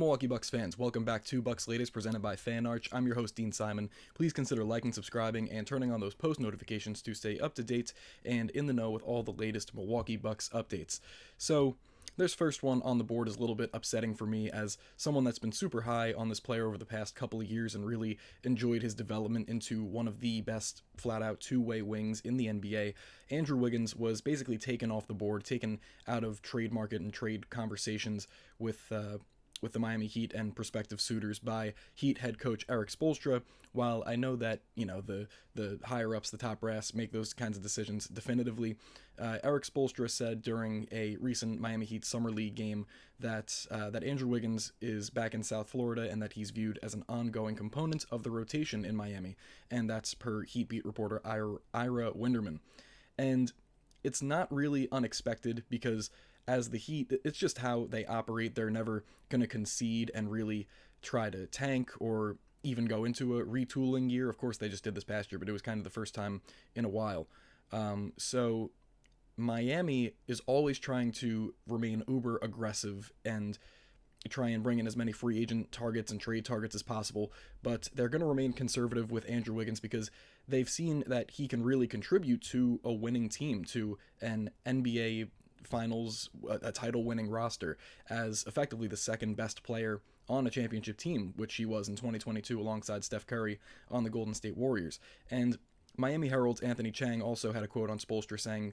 Milwaukee Bucks fans, welcome back to Bucks Latest presented by FanArch. I'm your host, Dean Simon. Please consider liking, subscribing, and turning on those post notifications to stay up to date and in the know with all the latest Milwaukee Bucks updates. So, this first one on the board is a little bit upsetting for me as someone that's been super high on this player over the past couple of years and really enjoyed his development into one of the best flat-out two-way wings in the NBA. Andrew Wiggins was basically taken off the board, taken out of trade market and trade conversations with the Miami Heat and prospective suitors by Heat head coach Erik Spoelstra. While I know that, the higher-ups, the top brass, make those kinds of decisions definitively, Erik Spoelstra said during a recent Miami Heat Summer League game that Andrew Wiggins is back in South Florida and that he's viewed as an ongoing component of the rotation in Miami, and that's per Heat beat reporter Ira Winderman. And it's not really unexpected because as the Heat, it's just how they operate. They're never going to concede and really try to tank or even go into a retooling year. Of course, they just did this past year, but it was kind of the first time in a while. So Miami is always trying to remain uber aggressive and try and bring in as many free agent targets and trade targets as possible, but they're going to remain conservative with Andrew Wiggins because they've seen that he can really contribute to a winning team, to an NBA Finals, a title-winning roster, as effectively the second best player on a championship team, which he was in 2022 alongside Steph Curry on the Golden State Warriors. And Miami Herald's Anthony Chang also had a quote on Spoelstra saying,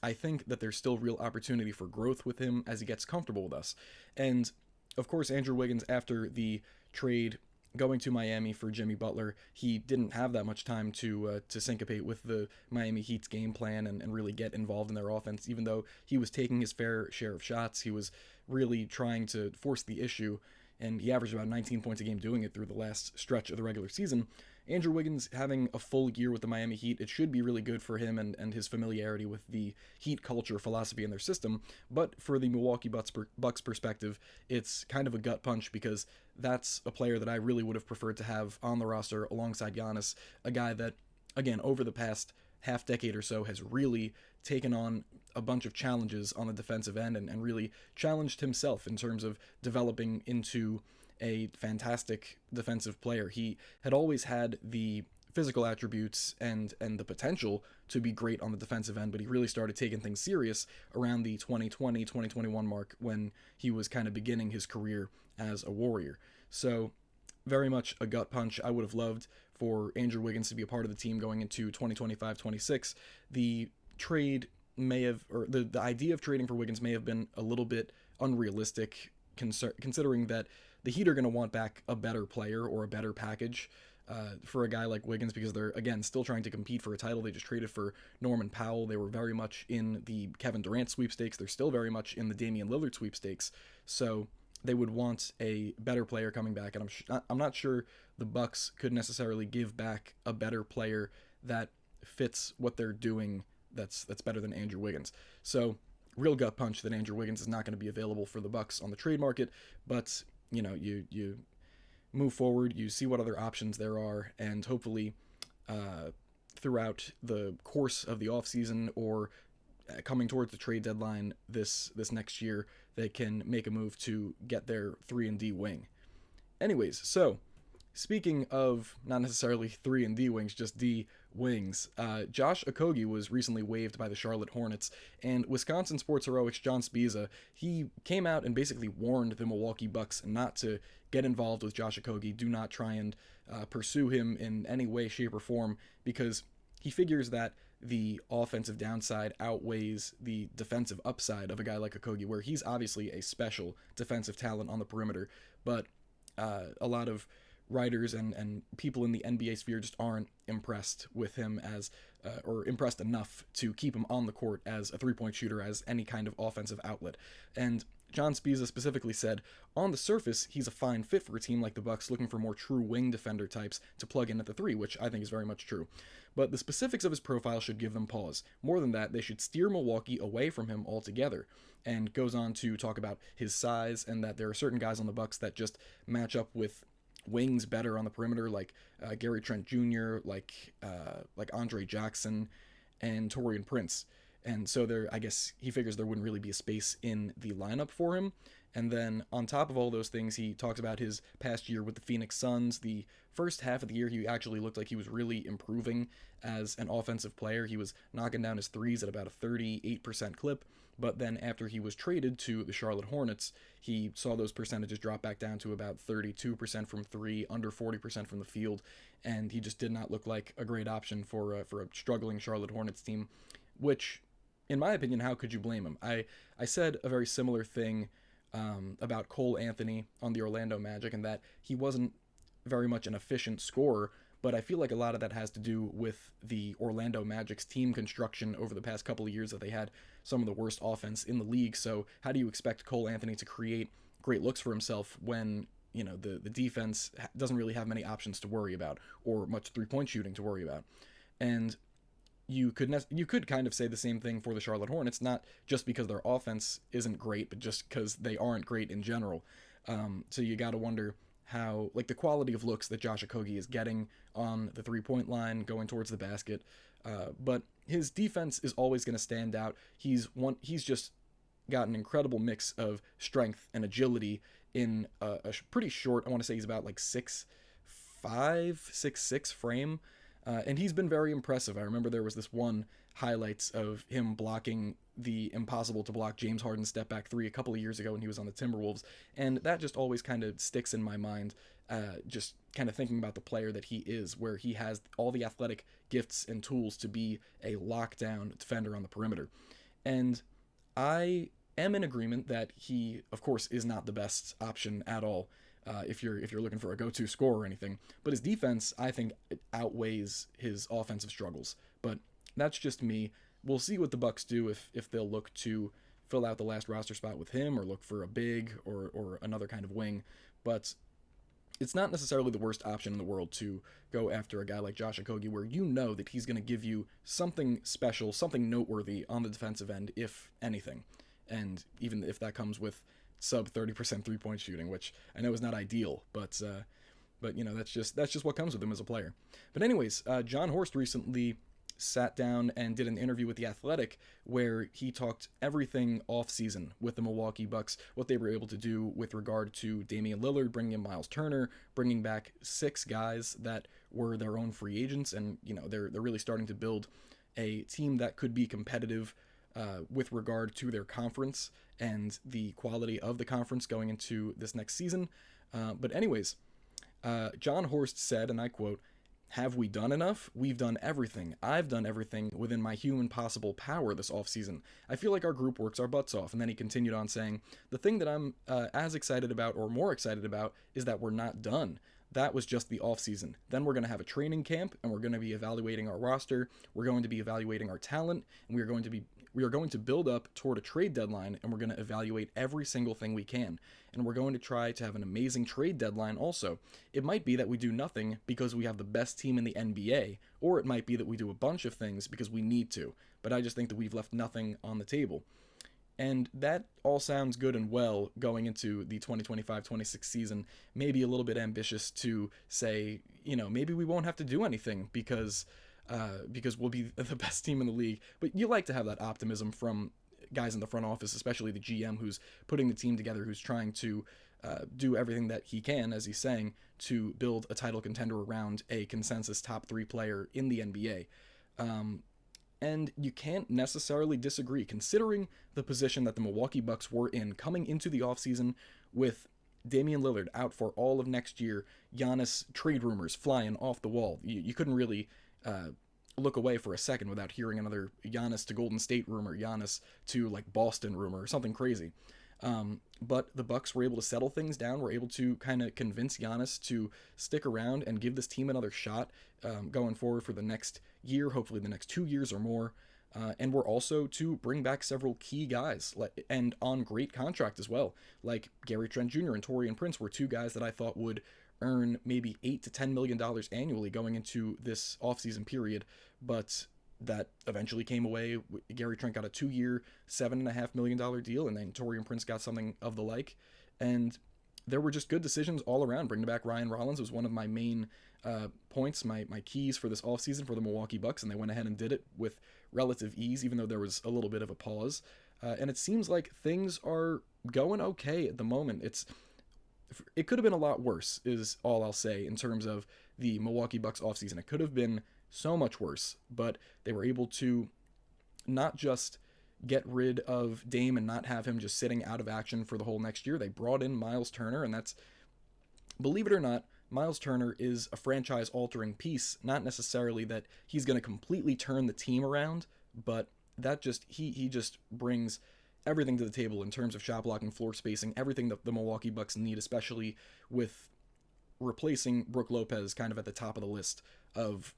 I think that there's still real opportunity for growth with him as he gets comfortable with us. And, of course, Andrew Wiggins, after the trade going to Miami for Jimmy Butler, he didn't have that much time to syncopate with the Miami Heat's game plan and really get involved in their offense. Even though he was taking his fair share of shots, he was really trying to force the issue, and he averaged about 19 points a game doing it through the last stretch of the regular season. Andrew Wiggins having a full year with the Miami Heat, it should be really good for him and his familiarity with the Heat culture, philosophy, and their system. But for the Milwaukee Bucks perspective, it's kind of a gut punch because that's a player that I really would have preferred to have on the roster alongside Giannis, a guy that, again, over the past half decade or so has really taken on a bunch of challenges on the defensive end and really challenged himself in terms of developing into a fantastic defensive player. He had always had the physical attributes and the potential to be great on the defensive end, but he really started taking things serious around the 2020-2021 mark when he was kind of beginning his career as a Warrior. So very much a gut punch. I would have loved for Andrew Wiggins to be a part of the team going into 2025-26. The trade may have, or the idea of trading for Wiggins may have been a little bit unrealistic, considering that the Heat are going to want back a better player or a better package for a guy like Wiggins because they're, again, still trying to compete for a title. They just traded for Norman Powell. They were very much in the Kevin Durant sweepstakes. They're still very much in the Damian Lillard sweepstakes. So they would want a better player coming back, and I'm not sure the Bucks could necessarily give back a better player that fits what they're doing that's better than Andrew Wiggins. So real gut punch that Andrew Wiggins is not going to be available for the Bucks on the trade market, but you move forward, you see what other options there are, and hopefully throughout the course of the offseason or coming towards the trade deadline this next year, they can make a move to get their 3-and-D wing. Anyways, so speaking of not necessarily 3-and-D wings, just D wings, Josh Okogie was recently waived by the Charlotte Hornets, and Wisconsin Sports Heroics John Spiza, he came out and basically warned the Milwaukee Bucks not to get involved with Josh Okogie. Do not try and pursue him in any way, shape, or form, because he figures that the offensive downside outweighs the defensive upside of a guy like Okogie, where he's obviously a special defensive talent on the perimeter, but a lot of writers and people in the NBA sphere just aren't impressed with him as, or impressed enough to keep him on the court as a three-point shooter, as any kind of offensive outlet. And John Spiza specifically said, on the surface, he's a fine fit for a team like the Bucks looking for more true wing defender types to plug in at the three, which I think is very much true. But the specifics of his profile should give them pause. More than that, they should steer Milwaukee away from him altogether. And goes on to talk about his size and that there are certain guys on the Bucks that just match up with wings better on the perimeter, like Gary Trent Jr., like Andre Jackson, and Taurean Prince. And so I guess he figures there wouldn't really be a space in the lineup for him. And then on top of all those things, he talks about his past year with the Phoenix Suns. The first half of the year, he actually looked like he was really improving as an offensive player. He was knocking down his threes at about a 38% clip. But then after he was traded to the Charlotte Hornets, he saw those percentages drop back down to about 32% from three, under 40% from the field. And he just did not look like a great option for a struggling Charlotte Hornets team, which, in my opinion, how could you blame him? I said a very similar thing about Cole Anthony on the Orlando Magic, and that he wasn't very much an efficient scorer, but I feel like a lot of that has to do with the Orlando Magic's team construction over the past couple of years, that they had some of the worst offense in the league. So how do you expect Cole Anthony to create great looks for himself when, you know, the defense doesn't really have many options to worry about, or much three-point shooting to worry about? And you could kind of say the same thing for the Charlotte Hornets, not just because their offense isn't great, but just because they aren't great in general. So you got to wonder how, like, the quality of looks that Josh Okogie is getting on the three-point line, going towards the basket. But his defense is always going to stand out. He's just got an incredible mix of strength and agility in a pretty short, I want to say he's about like 6'5", 6'6" frame. And he's been very impressive. I remember there was this one highlights of him blocking the impossible to block James Harden step back three a couple of years ago when he was on the Timberwolves. And that just always kind of sticks in my mind, just kind of thinking about the player that he is, where he has all the athletic gifts and tools to be a lockdown defender on the perimeter. And I am in agreement that he, of course, is not the best option at all. If you're looking for a go-to scorer or anything, but his defense, I think, outweighs his offensive struggles. But that's just me. We'll see what the Bucks do if they'll look to fill out the last roster spot with him, or look for a big or another kind of wing. But it's not necessarily the worst option in the world to go after a guy like Josh Okogie, where you know that he's going to give you something special, something noteworthy on the defensive end, if anything. And even if that comes with sub 30% three-point shooting, which I know is not ideal, but you know, that's just what comes with him as a player. But anyways, John Horst recently sat down and did an interview with The Athletic, where he talked everything off-season with the Milwaukee Bucks, what they were able to do with regard to Damian Lillard, bringing in Miles Turner, bringing back 6 guys that were their own free agents, and you know, they're really starting to build a team that could be competitive with regard to their conference and the quality of the conference going into this next season. But anyways, John Horst said, and I quote, "Have we done enough? We've done everything. I've done everything within my human possible power this offseason. I feel like our group works our butts off." And then he continued on saying, "The thing that I'm as excited about, or more excited about, is that we're not done. That was just the offseason. Then we're going to have a training camp, and we're going to be evaluating our roster. We're going to be evaluating our talent, and we are going to build up toward a trade deadline, and we're going to evaluate every single thing we can. And we're going to try to have an amazing trade deadline also. It might be that we do nothing because we have the best team in the NBA, or it might be that we do a bunch of things because we need to. But I just think that we've left nothing on the table." And that all sounds good and well going into the 2025-26 season. Maybe a little bit ambitious to say, you know, maybe we won't have to do anything because we'll be the best team in the league. But you like to have that optimism from guys in the front office, especially the GM who's putting the team together, who's trying to do everything that he can, as he's saying, to build a title contender around a consensus top 3 player in the NBA. And you can't necessarily disagree, considering the position that the Milwaukee Bucks were in coming into the offseason, with Damian Lillard out for all of next year, Giannis trade rumors flying off the wall. You couldn't really look away for a second without hearing another Giannis to Golden State rumor, Giannis to like Boston rumor, or something crazy. But the Bucks were able to settle things down, were able to kind of convince Giannis to stick around and give this team another shot going forward for the next year, hopefully the next 2 years or more. And we're also to bring back several key guys, and on great contract as well, like Gary Trent Jr. and Taurean Prince were 2 guys that I thought would earn maybe $8 to $10 million annually going into this offseason period, but that eventually came away. Gary Trent got a 2-year, $7.5 million deal, and then Taurean Prince got something of the like. And there were just good decisions all around. Bringing back Ryan Rollins was one of my main points, my keys for this offseason for the Milwaukee Bucks, and they went ahead and did it with relative ease, even though there was a little bit of a pause. And it seems like things are going okay at the moment. It could have been a lot worse, is all I'll say, in terms of the Milwaukee Bucks offseason. It could have been so much worse, but they were able to not just get rid of Dame and not have him just sitting out of action for the whole next year. They brought in Miles Turner, and that's, believe it or not, Miles Turner is a franchise-altering piece. Not necessarily that he's going to completely turn the team around, but that just he just brings everything to the table in terms of shot blocking, floor spacing, everything that the Milwaukee Bucks need, especially with replacing Brook Lopez kind of at the top of the list of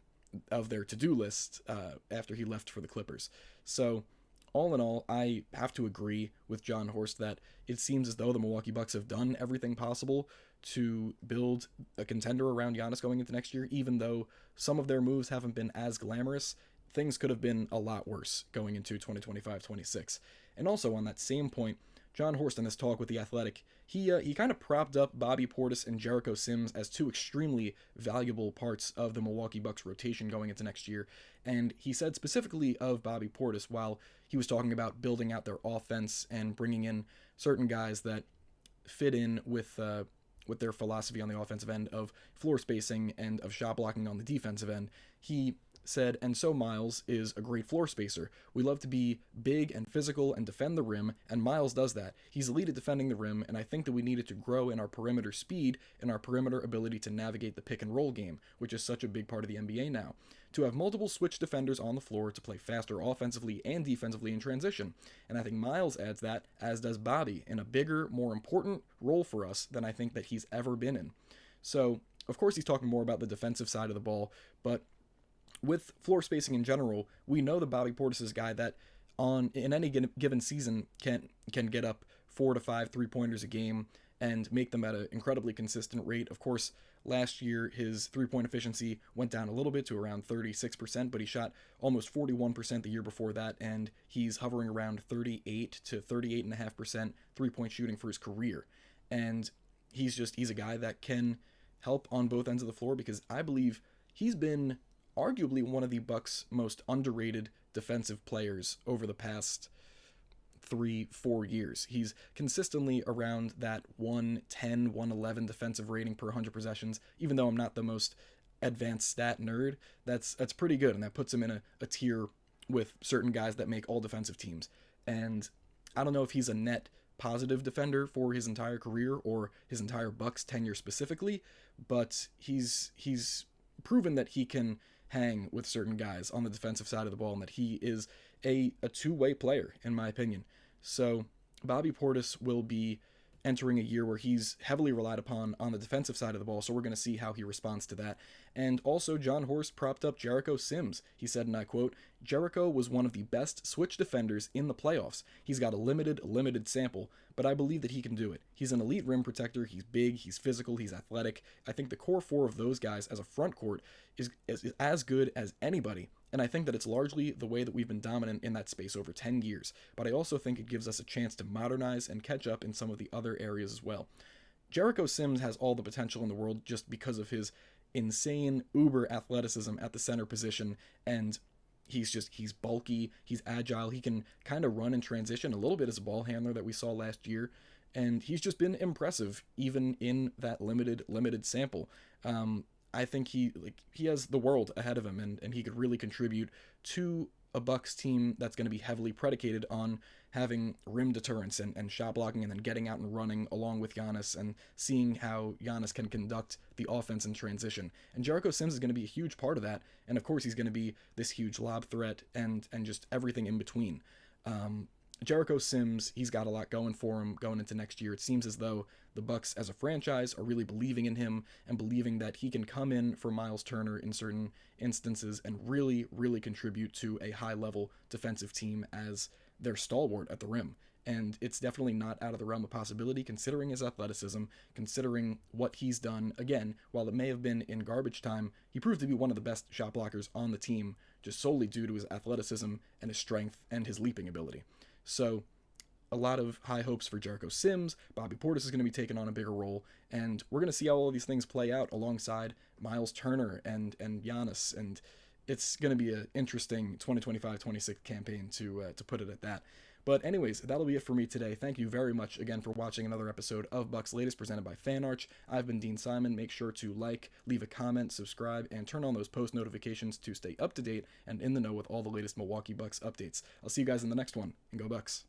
their to-do list after he left for the Clippers. So all in all, I have to agree with John Horst that it seems as though the Milwaukee Bucks have done everything possible to build a contender around Giannis going into next year, even though some of their moves haven't been as glamorous. Things could have been a lot worse going into 2025-26. And also on that same point, John Horst in this talk with The Athletic, he kind of propped up Bobby Portis and Jericho Sims as two extremely valuable parts of the Milwaukee Bucks rotation going into next year. And he said specifically of Bobby Portis, while he was talking about building out their offense and bringing in certain guys that fit in with their philosophy on the offensive end of floor spacing and of shot blocking on the defensive end, he said, and so Miles is a great floor spacer. We love to be big and physical and defend the rim, and Miles does that. He's elite at defending the rim, and I think that we needed to grow in our perimeter speed and our perimeter ability to navigate the pick and roll game, which is such a big part of the NBA now. To have multiple switch defenders on the floor to play faster offensively and defensively in transition. And I think Miles adds that, as does Bobby, in a bigger, more important role for us than I think that he's ever been in. So, of course, he's talking more about the defensive side of the ball, but with floor spacing in general, we know that Bobby Portis is a guy that in any given season can get up 4 to 5 3-pointers a game and make them at an incredibly consistent rate. Of course, last year his 3-point efficiency went down a little bit to around 36%, but he shot almost 41% the year before that, and he's hovering around 38 to 38.5% 3-point shooting for his career. And he's a guy that can help on both ends of the floor, because I believe he's been arguably one of the Bucks' most underrated defensive players over the past 3-4 years. He's consistently around that 110, 111 defensive rating per 100 possessions. Even though I'm not the most advanced stat nerd, that's pretty good, and that puts him in a tier with certain guys that make all defensive teams. And I don't know if he's a net positive defender for his entire career or his entire Bucks tenure specifically, but he's proven that he can hang with certain guys on the defensive side of the ball, and that he is a two-way player, in my opinion. So Bobby Portis will be entering a year where he's heavily relied upon on the defensive side of the ball, so we're going to see how he responds to that. And also, John Horst propped up Jericho Sims. He said, and I quote, "Jericho was one of the best switch defenders in the playoffs. He's got a limited sample, but I believe that he can do it. He's an elite rim protector. He's big, he's physical, he's athletic. I think the core four of those guys as a front court is as good as anybody. And I think that it's largely the way that we've been dominant in that space over 10 years. But I also think it gives us a chance to modernize and catch up in some of the other areas as well." Jericho Sims has all the potential in the world just because of his insane uber athleticism at the center position, and he's bulky, he's agile, he can kind of run in transition a little bit as a ball handler that we saw last year, and he's just been impressive even in that limited sample. I think he has the world ahead of him, and he could really contribute to a Bucks team that's going to be heavily predicated on having rim deterrence and shot blocking, and then getting out and running along with Giannis and seeing how Giannis can conduct the offense in transition. And Jericho Sims is going to be a huge part of that, and of course he's going to be this huge lob threat and just everything in between. Jericho Sims, he's got a lot going for him going into next year. It seems as though the Bucks as a franchise are really believing in him and believing that he can come in for Miles Turner in certain instances and really, really contribute to a high-level defensive team as their stalwart at the rim. And it's definitely not out of the realm of possibility, considering his athleticism, considering what he's done. Again, while it may have been in garbage time, he proved to be one of the best shot blockers on the team, just solely due to his athleticism and his strength and his leaping ability. So a lot of high hopes for Jericho Sims. Bobby Portis is going to be taking on a bigger role, and we're going to see how all of these things play out alongside Miles Turner and Giannis, and it's going to be an interesting 2025-26 campaign to put it at that. But anyways, that'll be it for me today. Thank you very much again for watching another episode of Bucks Latest presented by FanArch. I've been Dean Simon. Make sure to like, leave a comment, subscribe, and turn on those post notifications to stay up to date and in the know with all the latest Milwaukee Bucks updates. I'll see you guys in the next one, and go Bucks.